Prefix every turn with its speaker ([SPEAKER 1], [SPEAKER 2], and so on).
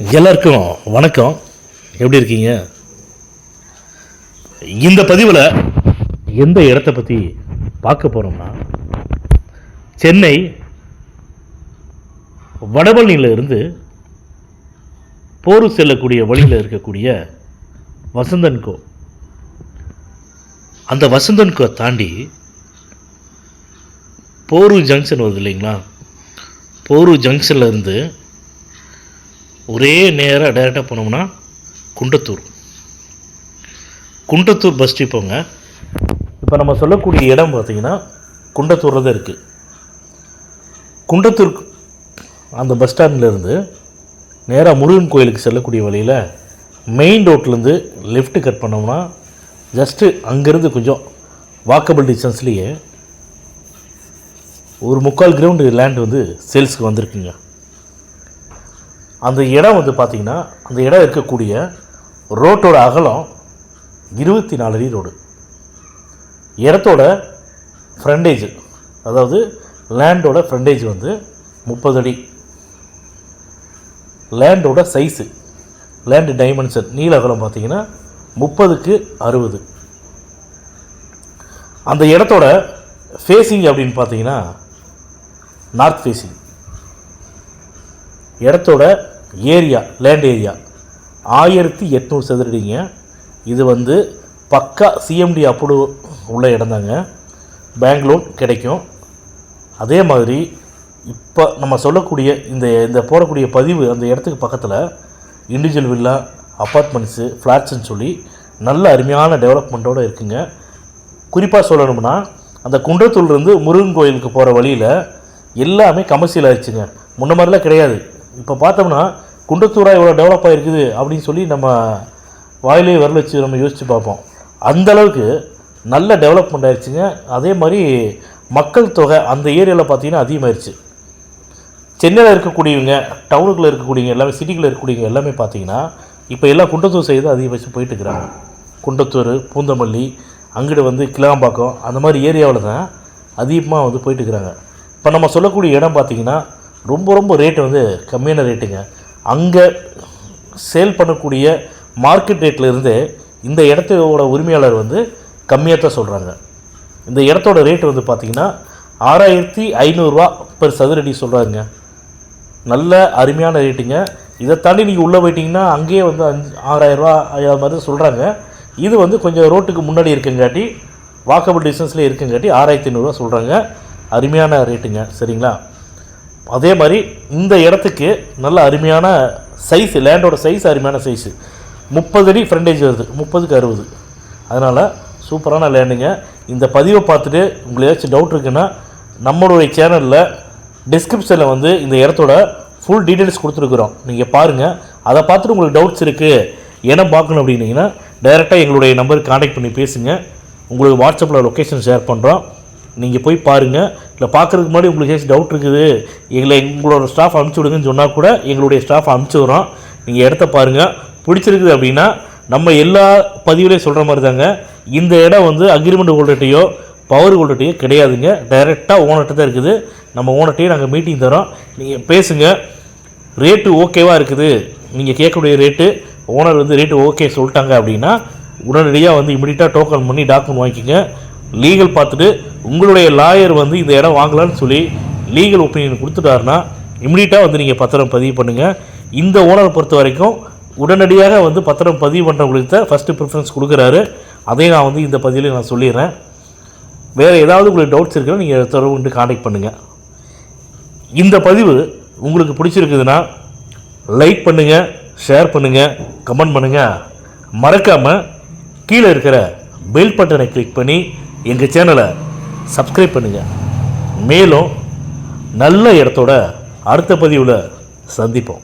[SPEAKER 1] எல்லாருக்கும் வணக்கம். எப்படி இருக்கீங்க? இந்த பதிவில் எந்த இடத்த பற்றி பார்க்க போகிறோம்னா, சென்னை வடபழனியில் இருந்து போரூர் செல்லக்கூடிய வழியில் இருக்கக்கூடிய வசந்தன்கோ. அந்த வசந்தன்கோ தாண்டி போரூர் ஜங்ஷன் வருது இல்லைங்களா? போரூர் ஜங்ஷனில் இருந்து ஒரே நேராக டைரெக்டாக போனோம்னா குண்டத்தூர் பஸ் ஸ்டாப் போங்க. இப்போ நம்ம சொல்லக்கூடிய இடம் பார்த்திங்கன்னா குண்டத்தூரில் தான் இருக்குது. குண்டத்தூர் அந்த பஸ் ஸ்டாண்ட்லேருந்து நேராக முருகன் கோயிலுக்கு செல்லக்கூடிய வழியில் மெயின் ரோட்லேருந்து லெஃப்ட்டு கட் பண்ணோம்னா ஜஸ்ட்டு அங்கேருந்து கொஞ்சம் வாக்கபிள் டிஸ்டன்ஸ்லேயே ஒரு 3/4 கிரவுண்டு லேண்ட் வந்து சேல்ஸுக்கு வந்திருக்குங்க. அந்த இடம் வந்து பார்த்திங்கன்னா, அந்த இடம் இருக்கக்கூடிய ரோட்டோட அகலம் 24 அடி ரோடு. இடத்தோட ஃப்ரண்டேஜ், அதாவது லேண்டோட ஃப்ரண்டேஜ் வந்து 30 அடி. லேண்டோட சைஸு, லேண்டு டைமென்ஷன் நீள அகலம் பார்த்திங்கன்னா 30x60. அந்த இடத்தோட ஃபேஸிங் அப்படின்னு பார்த்தீங்கன்னா நார்த் ஃபேஸிங். இடத்தோட ஏரியா, லேண்ட் ஏரியா 1800 சதுரடிங்க. இது வந்து பக்கா சிஎம்டி அப்ரூவ் உள்ள இடம் தாங்க. பேங்க் லோன் கிடைக்கும். அதே மாதிரி இப்போ நம்ம சொல்லக்கூடிய இந்த போடக்கூடிய பதிவு அந்த இடத்துக்கு பக்கத்தில் இண்டிவிஜுவல் வில்லா, அப்பார்ட்மெண்ட்ஸு, ஃப்ளாட்ஸுன்னு சொல்லி நல்ல அருமையான டெவலப்மெண்ட்டோடு இருக்குங்க. குறிப்பாக சொல்லணும்னா, அந்த குன்றத்தூர்லேருந்து முருகன் கோயிலுக்கு போகிற வழியில் எல்லாமே கமர்ஷியல் ஆகிடுச்சுங்க. முன்ன மாதிரிலாம் கிடையாது. இப்போ பார்த்தோம்னா குன்றத்தூராக இவ்வளோ டெவலப் ஆகிருக்குது அப்படின்னு சொல்லி நம்ம வாயிலே வரல வச்சு நம்ம யோசித்து பார்ப்போம். அந்தளவுக்கு நல்ல டெவலப்மெண்ட் ஆகிடுச்சுங்க. அதே மாதிரி மக்கள் தொகை அந்த ஏரியாவில் பார்த்திங்கன்னா அதிகமாகிடுச்சு. சென்னையில் இருக்கக்கூடியவங்க, டவுனுக்குள்ளே இருக்கக்கூடியவங்க எல்லாமே, சிட்டிக்குள்ளே இருக்கக்கூடியவங்க எல்லாமே பார்த்திங்கன்னா இப்போ எல்லாம் குன்றத்தூர் சைடு தான் அதிகபட்சம் போயிட்டுருக்குறாங்க. குன்றத்தூர், பூந்தமல்லி, அங்கிட்டு வந்து கிளாம்பாக்கம், அந்த மாதிரி ஏரியாவில் தான் அதிகமாக வந்து போயிட்டுருக்குறாங்க. இப்போ நம்ம சொல்லக்கூடிய இடம் பார்த்திங்கன்னா ரொம்ப ரேட்டு வந்து கம்மியான ரேட்டுங்க. அங்கே சேல் பண்ணக்கூடிய மார்க்கெட் ரேட்டில் இருந்து இந்த இடத்தோட உரிமையாளர் வந்து கம்மியாக தான் சொல்கிறாங்க. இந்த இடத்தோட ரேட்டு வந்து பார்த்திங்கன்னா 6500 பெர் சதுரடி சொல்கிறாங்க. நல்ல அருமையான ரேட்டுங்க. இதை தாண்டி நீங்கள் உள்ளே போயிட்டிங்கன்னா அங்கேயே வந்து 6000 அது மாதிரி சொல்கிறாங்க. இது வந்து கொஞ்சம் ரோட்டுக்கு முன்னாடி இருக்குங்காட்டி, வாக்கபிள் டிஸ்டன்ஸில் இருக்குங்காட்டி 6500 சொல்கிறாங்க. அருமையான ரேட்டுங்க. சரிங்களா? அதே மாதிரி இந்த இடத்துக்கு நல்ல அருமையான சைஸு, லேண்டோட சைஸ் அருமையான சைஸு 30 அடி ஃப்ரண்டேஜ் வருது, 30x60. அதனால் சூப்பரான லேண்டுங்க. இந்த பதிவை பார்த்துட்டு உங்களுக்கு ஏதாச்சும் டவுட் இருக்குன்னா நம்மளுடைய சேனலில் டிஸ்கிரிப்ஷனில் வந்து இந்த இடத்தோட ஃபுல் டீட்டெயில்ஸ் கொடுத்துருக்குறோம். நீங்கள் பாருங்கள். அதை பார்த்துட்டு உங்களுக்கு டவுட்ஸ் இருக்குது, இடம் பார்க்கணும் அப்படின்னீங்கன்னா டைரெக்டாக எங்களுடைய நம்பருக்கு கான்டாக்ட் பண்ணி பேசுங்க. உங்களுக்கு வாட்ஸ்அப்பில் லொக்கேஷன் ஷேர் பண்ணுறோம். நீங்கள் போய் பாருங்கள். இல்லை பார்க்குறதுக்கு முன்னாடி உங்களுக்கு ஏதாச்சும் டவுட் இருக்குது, எங்களோட ஸ்டாஃப் அனுப்பிச்சி விடுங்கன்னு சொன்னால் கூட எங்களுடைய ஸ்டாஃப் அனுப்பிச்சி விட்றோம். நீங்கள் இடத்த பாருங்கள். பிடிச்சிருக்குது அப்படின்னா நம்ம எல்லா பதிவுலேயும் சொல்கிற மாதிரி தாங்க, இந்த இடம் வந்து அக்ரிமெண்ட் ஹோல்டர்ட்டையோ பவர் ஹோல்டர்ட்டையோ கிடையாதுங்க. டைரெக்டாக ஓனர்கிட்ட தான் இருக்குது. நம்ம ஓனர்ட்டையும் நாங்கள் மீட்டிங் தரோம். நீங்கள் பேசுங்க. ரேட்டு ஓகேவாக இருக்குது, நீங்கள் கேட்கக்கூடிய ரேட்டு, ஓனர் வந்து ரேட்டு ஓகே சொல்லிட்டாங்க அப்படின்னா உடனடியாக வந்து இமிடியட்டாக டோக்கன் பண்ணி டாக்குமெண்ட் வாங்கிக்கோங்க. லீகல் பார்த்துட்டு உங்களுடைய லாயர் வந்து இந்த இடம் வாங்கலான்னு சொல்லி லீகல் ஒப்பீனியன் கொடுத்துட்டாருன்னா இமிடியட்டாக வந்து நீங்கள் பத்திரம் பதிவு பண்ணுங்கள். இந்த ஓனரை பொறுத்த வரைக்கும் உடனடியாக வந்து பத்திரம் பதிவு பண்ணுறவங்களுக்கு தான் ஃபஸ்ட்டு ப்ரிஃபரன்ஸ் கொடுக்குறாரு. அதையும் நான் வந்து இந்த பதிவில் நான் சொல்லிடுறேன். வேறு ஏதாவது உங்களுக்கு டவுட்ஸ் இருக்குன்னா நீங்கள் தொடர்பு கான்டாக்ட் பண்ணுங்கள். இந்த பதிவு உங்களுக்கு பிடிச்சிருக்குதுன்னா லைக் பண்ணுங்கள், ஷேர் பண்ணுங்கள், கமெண்ட் பண்ணுங்கள். மறக்காமல் கீழே இருக்கிற பெல் பட்டனை கிளிக் பண்ணி எங்கள் சேனலை சப்ஸ்கிரைப் பண்ணுங்கள். மேலும் நல்ல இடத்தோட அடுத்த பதிவில் சந்திப்போம்.